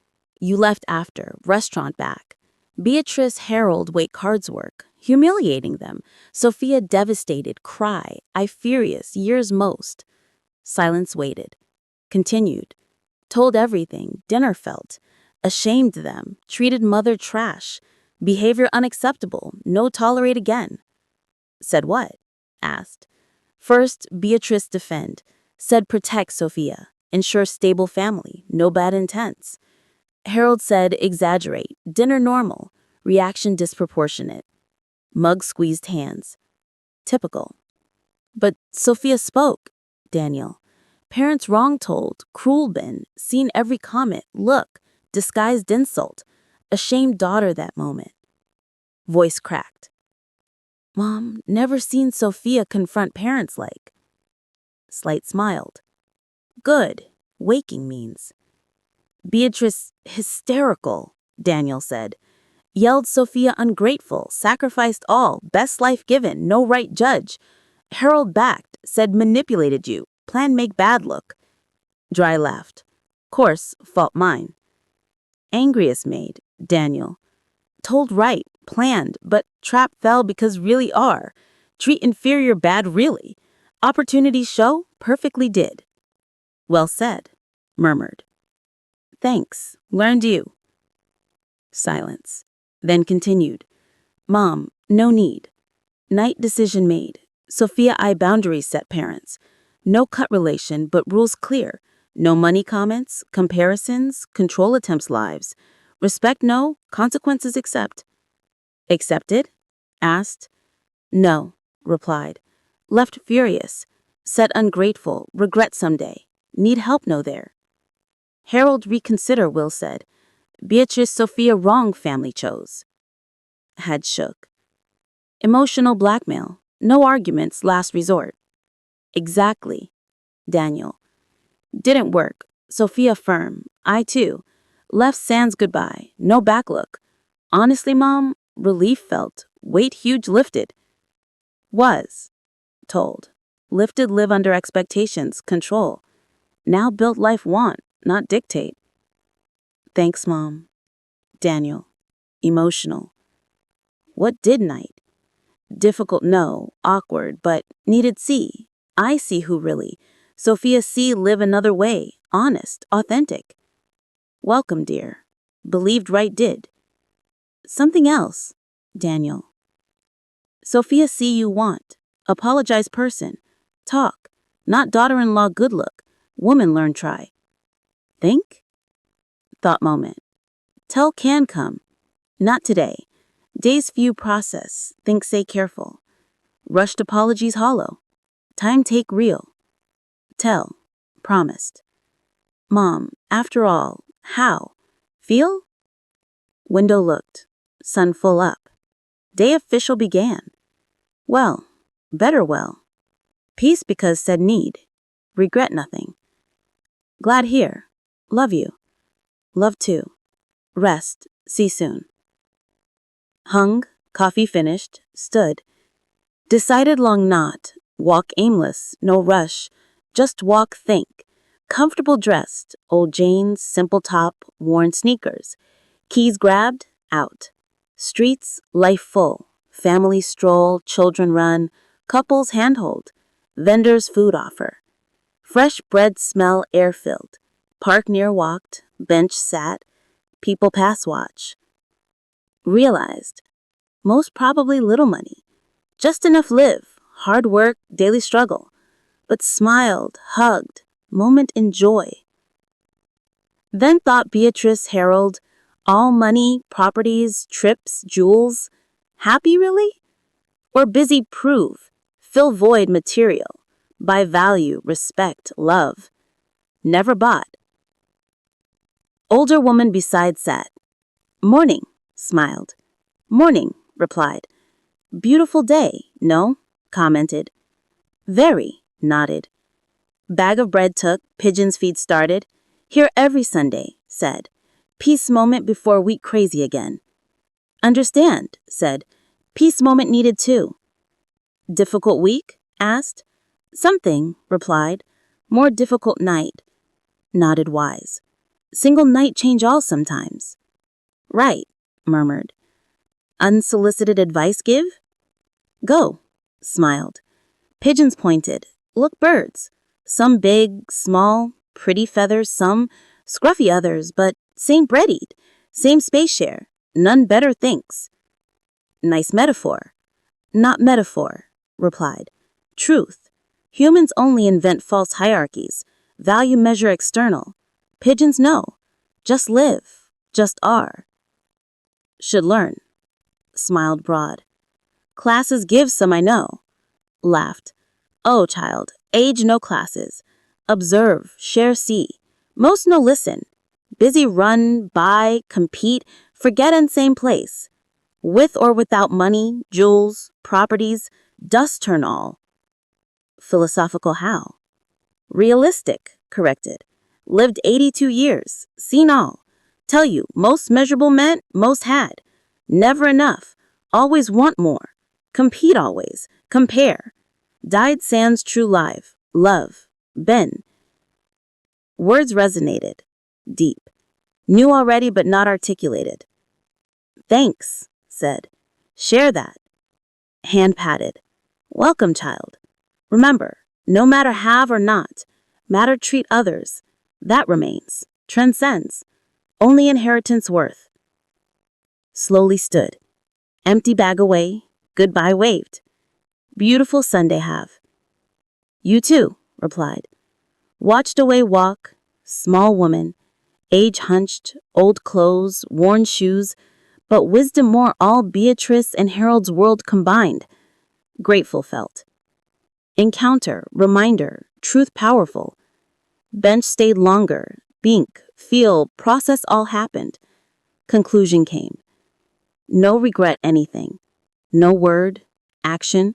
You left after. Restaurant back. Beatrice Harold wait cards work. Humiliating them. Sophia devastated. Cry. I furious. Years most. Silence waited. Continued. Told everything. Dinner felt. Ashamed them, treated mother trash, behavior unacceptable, no tolerate again. Said what? Asked. First, Beatrice defend. Said protect Sophia, ensure stable family, no bad intents. Harold said exaggerate, dinner normal, reaction disproportionate. Mug squeezed hands. Typical. But Sophia spoke, Daniel. Parents wrong told, cruel been, seen every comment, look. Disguised insult. Ashamed daughter that moment. Voice cracked. Mom, never seen Sophia confront parents like. Slight smiled. Good. Waking means. Beatrice hysterical, Daniel said. Yelled Sophia ungrateful, sacrificed all, best life given, no right judge. Harold backed, said manipulated you, plan make bad look. Dry laughed. Course, fault mine. Angriest maid, Daniel. Told right, planned, but trap fell because really are. Treat inferior bad really. Opportunities show, perfectly did. Well said, murmured. Thanks, learned you. Silence. Then continued. Mom, no need. Night decision made. Sophia boundaries set parents. No cut relation, but rules clear. No money comments, comparisons, control attempts lives. Respect no, consequences accept. Accepted? Asked. No, replied. Left furious. Said ungrateful, regret someday. Need help no there. Harold reconsider, Will said. Beatrice Sophia wrong family chose. Head shook. Emotional blackmail. No arguments, last resort. Exactly. Daniel. Didn't work. Sophia firm. I too. Left sans goodbye. No backlook. Honestly, Mom, relief felt. Weight huge lifted. Was. Told. Lifted live under expectations. Control. Now built life want, not dictate. Thanks, Mom. Daniel. Emotional. What did night? Difficult, no. Awkward, but needed see. I see who really. Sophia see live another way. Honest, authentic. Welcome, dear. Believed right did. Something else. Daniel. Sophia see you want. Apologize person. Talk. Not daughter-in-law good look. Woman learn try. Think? Thought moment. Tell can come. Not today. Days few process. Think say careful. Rushed apologies hollow. Time take real. Tell. Promised. Mom, after all, how? Feel? Window looked. Sun full up. Day official began. Well. Better well. Peace because said need. Regret nothing. Glad here. Love you. Love too. Rest. See soon. Hung. Coffee finished. Stood. Decided long not. Walk aimless. No rush. Just walk think. Comfortable dressed. Old jeans. Simple top. Worn sneakers. Keys grabbed. Out. Streets. Life full. Family stroll. Children run. Couples handhold. Vendors food offer. Fresh bread smell air filled. Park near walked. Bench sat. People pass watch. Realized. Most probably little money. Just enough live. Hard work. Daily struggle. But smiled. Hugged. Moment in joy. Then thought Beatrice Harold. All money, properties, trips, jewels. Happy really? Or busy prove. Fill void material. Buy value, respect, love. Never bought. Older woman beside sat. Morning, smiled. Morning, replied. Beautiful day, no? Commented. Very, nodded. Bag of bread took, pigeon's feed started. Here every Sunday, said. Peace moment before week crazy again. Understand, said. Peace moment needed too. Difficult week? Asked. Something, replied. More difficult night. Nodded wise. Single night change all sometimes. Right, murmured. Unsolicited advice give? Go, smiled. Pigeons pointed. Look birds. Some big, small, pretty feathers, some scruffy others, but same bread eat, same space share, none better thinks. Nice metaphor. Not metaphor, replied. Truth. Humans only invent false hierarchies, value measure external. Pigeons know. Just live, just are. Should learn. Smiled broad. Classes give some I know. Laughed. Oh, child, age no classes. Observe, share see. Most no listen. Busy run, buy, compete, forget in same place. With or without money, jewels, properties, dust turn all. Philosophical how? Realistic, corrected. Lived 82 years, seen all. Tell you, most measurable meant, most had. Never enough, always want more. Compete always, compare. Died sans true live, love, been. Words resonated, deep. Knew already but not articulated. Thanks, said. Share that. Hand patted. Welcome, child. Remember, no matter have or not, matter treat others. That remains, transcends. Only inheritance worth. Slowly stood. Empty bag away, goodbye waved. Beautiful Sunday have. You too, replied. Watched away walk, small woman, age hunched, old clothes, worn shoes, but wisdom more all Beatrice and Harold's world combined. Grateful felt. Encounter, reminder, truth powerful. Bench stayed longer, bink, feel, process all happened. Conclusion came. No regret anything. No word, action,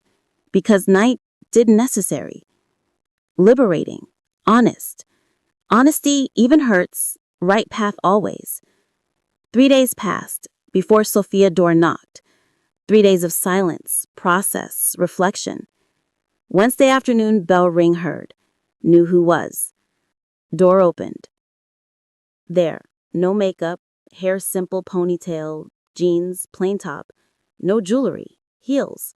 because night did necessary. liberating, honest. Honesty even hurts, right path always. 3 days passed before Sophia's door knocked. 3 days of silence, process, reflection. Wednesday afternoon, bell ring heard. Knew who was. Door opened. There, no makeup, hair simple ponytail, jeans, plain top, no jewelry, heels.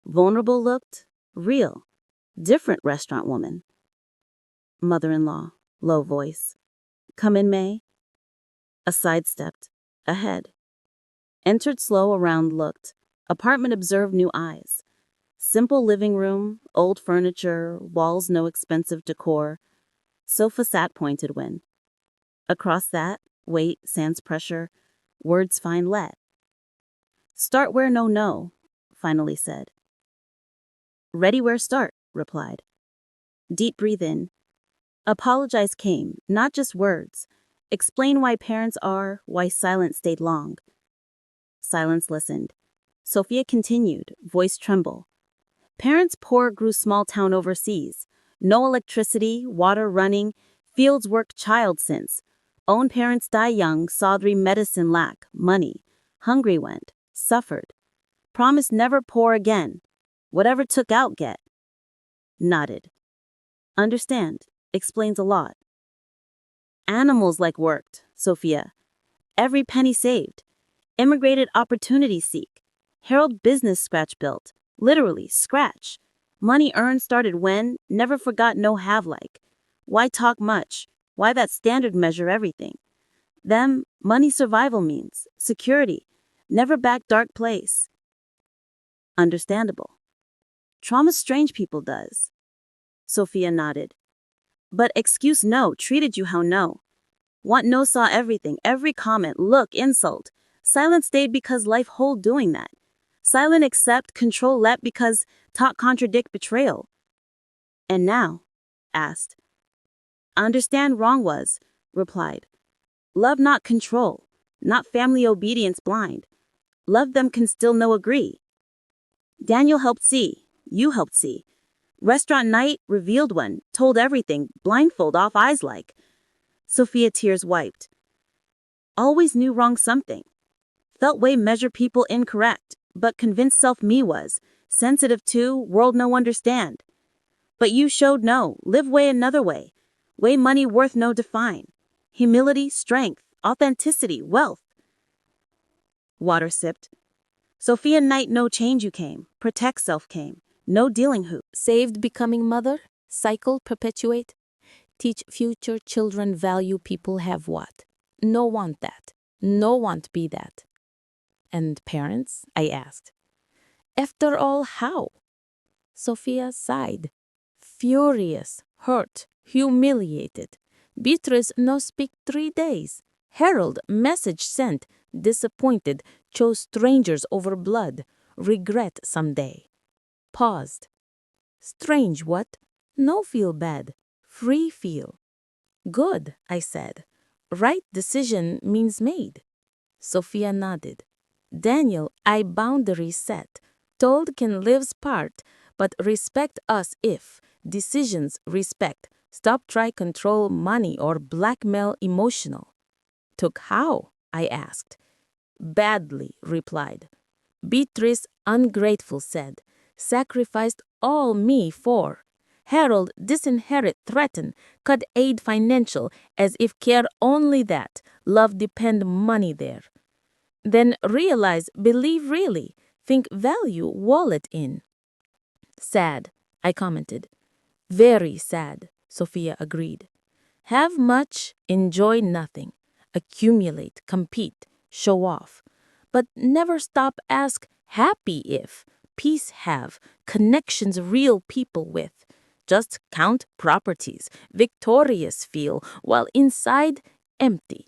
Vulnerable looked, real, different restaurant woman. Mother-in-law, low voice. Come in, May. A sidestepped, ahead. Entered slow around looked. Apartment observed new eyes. Simple living room, old furniture, walls no expensive decor. Sofa sat pointed when. Across that, weight, sans pressure, words fine let. Start where no, finally said. Ready where start, replied. Deep breathe in. Apologize came, not just words. Explain why parents are, why silence stayed long. Silence listened. Sophia continued, voice tremble. Parents poor grew small town overseas. No electricity, water running, fields work child since. Own parents die young, Saudry medicine lack, money. Hungry went, suffered. Promised never poor again. Whatever took out get. Nodded. Understand, explains a lot. Animals like worked, Sophia. Every penny saved. Immigrated opportunity seek. Harold business scratch built. Literally, scratch. Money earned started when, never forgot no have like. Why talk much? Why that standard measure everything? Them, money survival means, security. Never back dark place. Understandable. Trauma strange people does. Sophia nodded. But excuse no, treated you how no. Want no saw everything, every comment, look, insult. Silent stayed because life hold doing that. Silent accept, control let because talk contradict betrayal. And now? Asked. Understand wrong was, replied. Love not control, not family obedience blind. Love them can still no agree. Daniel helped see, you helped see. Restaurant night, revealed one, told everything, blindfold off eyes like. Sophia tears wiped. Always knew wrong something. Felt way measure people incorrect, but convinced self me was. Sensitive to, world no understand. But you showed no, live way another way. Way money worth no define. Humility, strength, authenticity, wealth. Water sipped. Sophia night no change you came, protect self came. No dealing who. Saved becoming mother, cycle perpetuate. Teach future children value people have what. No want that. No want be that. And parents, I asked. After all, how? Sophia sighed. Furious, hurt, humiliated. Beatrice no speak 3 days. Harold, message sent, disappointed, chose strangers over blood. Regret someday. Paused. Strange what? No feel bad. Free feel. Good, I said. Right decision means made. Sophia nodded. Daniel, I boundary set. Told can lives part, but respect us if. Decisions respect. Stop try control money or blackmail emotional. Took how? I asked. Badly, replied. Beatrice ungrateful said. Sacrificed all me for. Harold disinherit threaten, cut aid financial, as if care only that, love depend money there. Then realize, believe really, think value wallet in. Sad, I commented. Very sad, Sophia agreed. Have much, enjoy nothing. Accumulate, compete, show off. But never stop ask, happy if, peace have, connections real people with. Just count properties, victorious feel, while inside empty.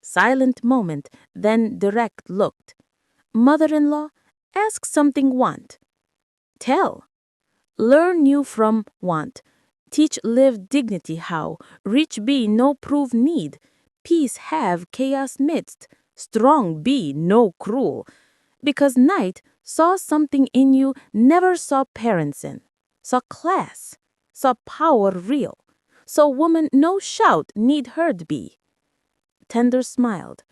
Silent moment, then direct looked. Mother-in-law, ask something want. Tell. Learn new from want. Teach live dignity how. Rich be no prove need. Peace have chaos midst. Strong be no cruel. Because night saw something in you never saw parents in. Saw class. So power real. So woman no shout need heard be. Tender smiled.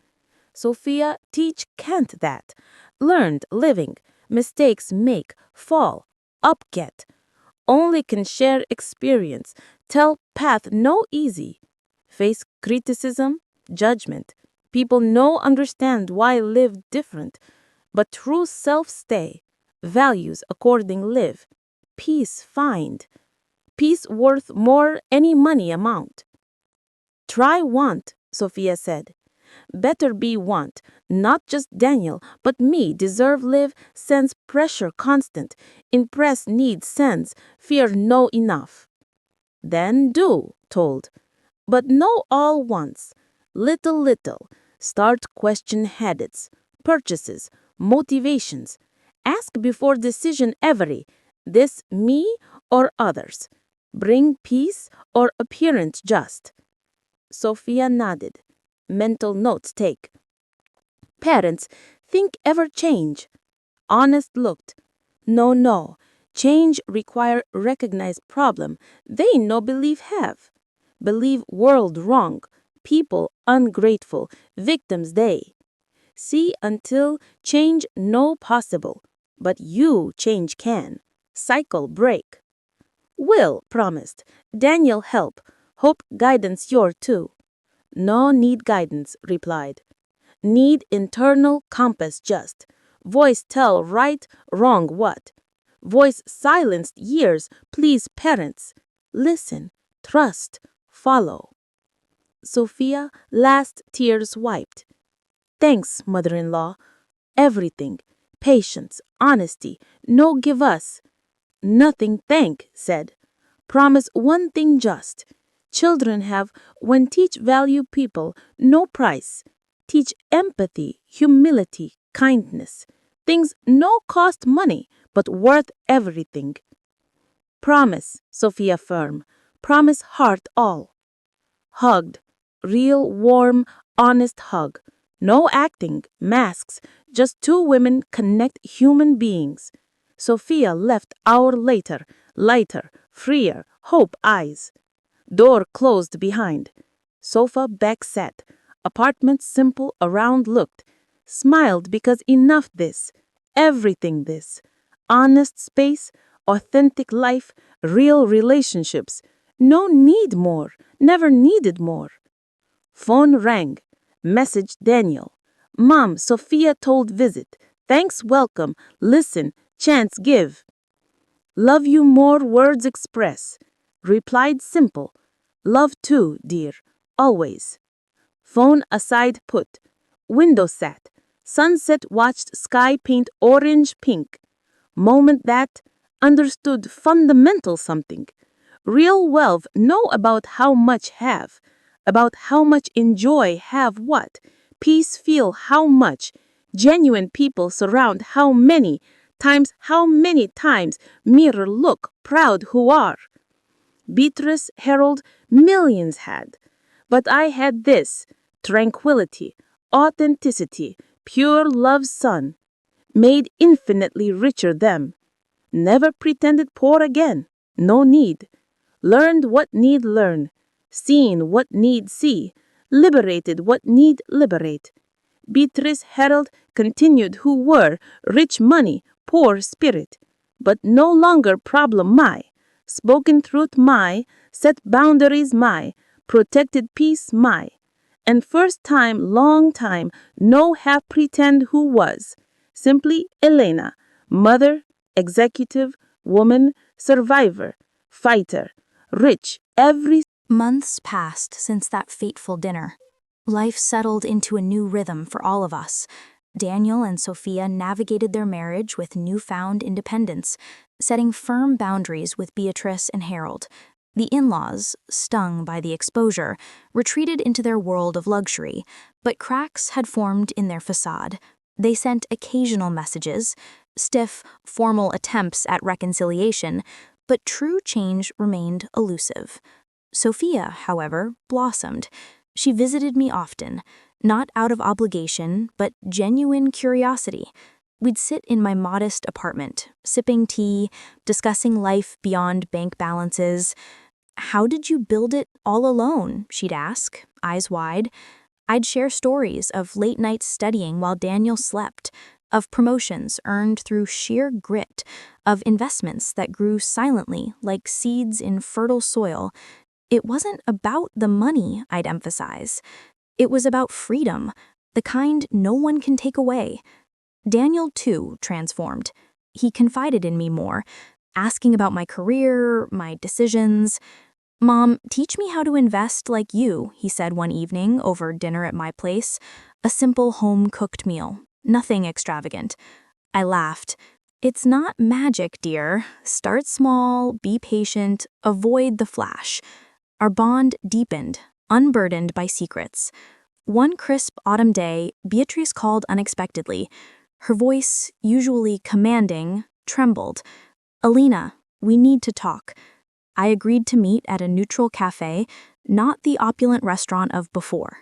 Sophia teach can't that. Learned living. Mistakes make. Fall. Up get. Only can share experience. Tell path no easy. Face criticism, judgment. People no understand why live different. But true self stay. Values according live. Peace find. Peace worth more any money amount. Try want, Sophia said. Better be want, not just Daniel, but me deserve live, sense pressure constant, impress need sense, fear no enough. Then do, told. But no all once. Little, start question habits, purchases, motivations. Ask before decision every, this me or others. Bring peace or appearance just. Sophia nodded. Mental notes take. Parents, think ever change. Honest looked. No. Change require recognize problem. They no believe have. Believe world wrong. People ungrateful. Victims they. See until change no possible. But you change can. Cycle break. Will promised. Daniel help. Hope guidance your too. No need guidance, replied. Need internal compass just. Voice tell right, wrong what. Voice silenced years, please parents. Listen, trust, follow. Sophia last tears wiped. Thanks, mother-in-law. Everything. Patience, honesty, no give us. Nothing thank, said. Promise one thing just. Children have, when teach value people, no price. Teach empathy, humility, kindness. Things no cost money, but worth everything. Promise, Sophia firm. Promise heart all. Hugged. Real, warm, honest hug. No acting, masks. Just two women connect human beings. Sophia left hour later, lighter, freer, hope eyes. Door closed behind. Sofa back sat. Apartment simple around looked. Smiled because enough this. Everything this. Honest space, authentic life, real relationships. No need more. Never needed more. Phone rang. Message Daniel. Mom, Sophia told visit. Thanks welcome. Listen. Chance give. Love you more words express. Replied simple. Love too, dear. Always. Phone aside put. Window sat. Sunset watched sky paint orange pink. Moment that understood fundamental something. Real wealth know about how much have. About how much enjoy have what. Peace feel how much. Genuine people surround how many times mirror look proud who are. Beatrice Harold millions had. But I had this tranquility, authenticity, pure love's sun. Made infinitely richer them. Never pretended poor again. No need. Learned what need learn. Seen what need see. Liberated what need liberate. Beatrice Harold continued who were rich money, poor spirit. But no longer problem my. Spoken truth my. Set boundaries my. Protected peace my. And first time, long time, no half pretend who was. Simply Elena, mother, executive, woman, survivor, fighter, rich, every. Months passed since that fateful dinner. Life settled into a new rhythm for all of us. Daniel and Sophia navigated their marriage with newfound independence, setting firm boundaries with Beatrice and Harold. The in-laws, stung by the exposure, retreated into their world of luxury, but cracks had formed in their facade. They sent occasional messages, stiff, formal attempts at reconciliation, but true change remained elusive. Sophia, however, blossomed. She visited me often, not out of obligation, but genuine curiosity. We'd sit in my modest apartment, sipping tea, discussing life beyond bank balances. "How did you build it all alone?" she'd ask, eyes wide. I'd share stories of late nights studying while Daniel slept, of promotions earned through sheer grit, of investments that grew silently like seeds in fertile soil. It wasn't about the money, I'd emphasize. It was about freedom, the kind no one can take away. Daniel, too, transformed. He confided in me more, asking about my career, my decisions. "Mom, teach me how to invest like you," he said one evening over dinner at my place. A simple home-cooked meal, nothing extravagant. I laughed. "It's not magic, dear. Start small, be patient, avoid the flash." Our bond deepened, unburdened by secrets. One crisp autumn day, Beatrice called unexpectedly. Her voice, usually commanding, trembled. "Alina, we need to talk." I agreed to meet at a neutral cafe, not the opulent restaurant of before.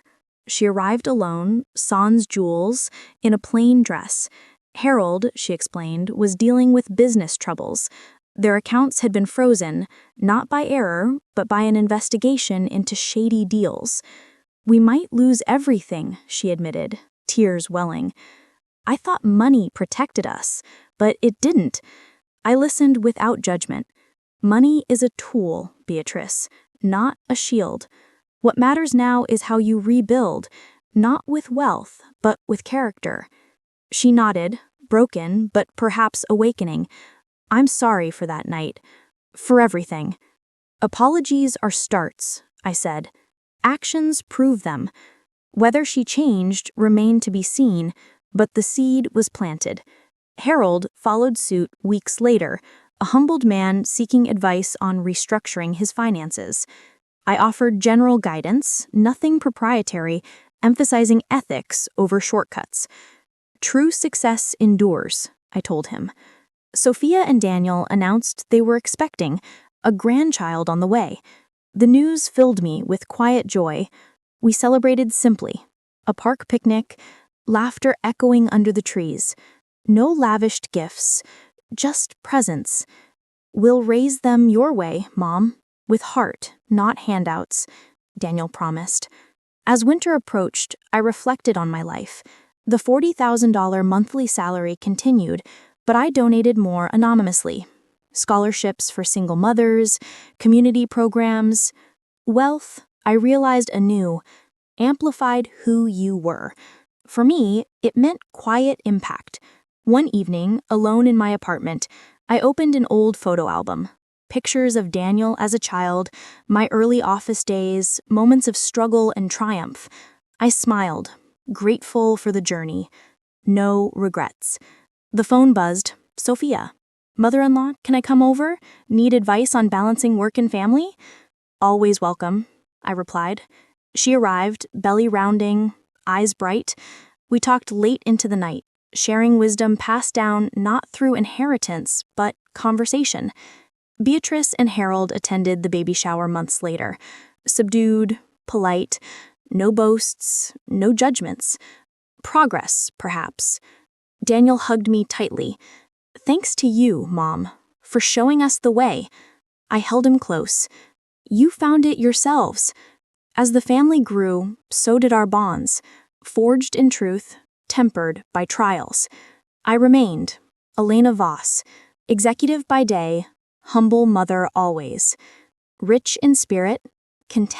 She arrived alone, sans jewels, in a plain dress. Harold, she explained, was dealing with business troubles. Their accounts had been frozen, not by error, but by an investigation into shady deals. "We might lose everything," she admitted, tears welling. I thought money protected us, but it didn't. I listened without judgment. Money is a tool, Beatrice, not a shield. What matters now is how you rebuild, not with wealth, but with character. She nodded, broken, but perhaps awakening. "I'm sorry for that night. For everything." "Apologies are starts," I said. "Actions prove them." Whether she changed remained to be seen, but the seed was planted. Harold followed suit weeks later, a humbled man seeking advice on restructuring his finances. I offered general guidance, nothing proprietary, emphasizing ethics over shortcuts. "True success endures," I told him. Sophia and Daniel announced they were expecting a grandchild on the way. The news filled me with quiet joy. We celebrated simply. A park picnic, laughter echoing under the trees. No lavished gifts, just presents. "We'll raise them your way, Mom, with heart, not handouts," Daniel promised. As winter approached, I reflected on my life. The $40,000 monthly salary continued, but I donated more anonymously. Scholarships for single mothers, community programs. Wealth, I realized anew, amplified who you were. For me, it meant quiet impact. One evening, alone in my apartment, I opened an old photo album. Pictures of Daniel as a child, my early office days, moments of struggle and triumph. I smiled, grateful for the journey. No regrets. The phone buzzed. "Sophia. Mother-in-law, can I come over? Need advice on balancing work and family?" "Always welcome," I replied. She arrived, belly rounding, eyes bright. We talked late into the night, sharing wisdom passed down not through inheritance, but conversation. Beatrice and Harold attended the baby shower months later. Subdued, polite, no boasts, no judgments. Progress, perhaps. Daniel hugged me tightly. "Thanks to you, Mom, for showing us the way." I held him close. "You found it yourselves." As the family grew, so did our bonds, forged in truth, tempered by trials. I remained, Elena Voss, executive by day, humble mother always, rich in spirit, content.